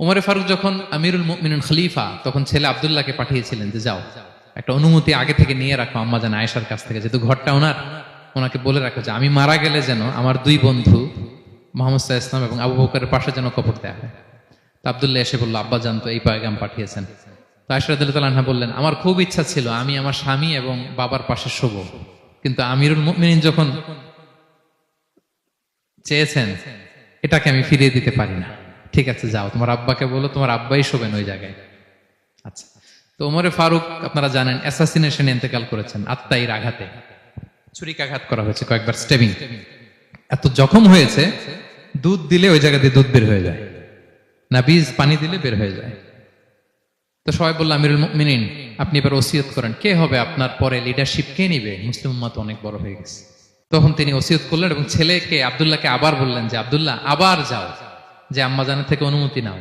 উমরে ফারুক যখন আমিরুল মুমিনিন খলিফা, তখন ছেলে আব্দুল্লাহকে পাঠিয়েছিলেন যে যাও একটা অনুমতি আগে থেকে নিয়ে রাখো আম্মাজান আয়েশার কাছ থেকে, যেহেতু ঘরটা ওনার, ওনাকে বলে রাখো যে আমি মারা গেলে যেন আমার দুই বন্ধু মোহাম্মদ সাল্লাল্লাহু আলাইহি ওয়াসাল্লাম এবং আবু বকরের পাশে যেন কবর দেয়া হয়। তো আব্দুল্লাহ এসে বললো, আব্বা জান তো এই পয়গাম পাঠিয়েছেন। তো আয়েশা রাদিয়াল্লাহু তাআলা আনহা বললেন, আমার খুব ইচ্ছা ছিল আমি আমার স্বামী এবং বাবার পাশে শোবো, কিন্তু আমিরুল মুমিনিন যখন চেয়েছেন এটাকে আমি ফিরিয়ে দিতে পারি না। ঠিক আছে যাও, তোমার আব্বাকে বলো তোমার আব্বাই শোবেন ওই জায়গায়। আচ্ছা, তো ওমরে ফারুক আপনারা জানেন অ্যাসাসিনেশনে ইন্তেকাল করেছেন, আত্মাইর আঘাতে ছুরিকাঘাত করা হয়েছে কয়েকবার, স্টেবিং। এত জখম হয়েছে, দুধ দিলে ওই জায়গা দিয়ে দুধ বের হয়ে যায় না, বীজ পানি দিলে বের হয়ে যায়। তো সবাই বললো, আমিরুল মুমিনিন আপনি এবার ওসিয়ত করেন, কে হবে আপনার পরে লিডারশিপ, কে নিবে, মুসলিম উম্মাত অনেক বড় হয়ে গেছে। তখন তিনি ওসিয়ত করলেন এবং ছেলেকে আব্দুল্লাহকে আবার বললেন যে আব্দুল্লাহ আবার যাও, যে আম্মাজানের থেকে অনুমতি নাও।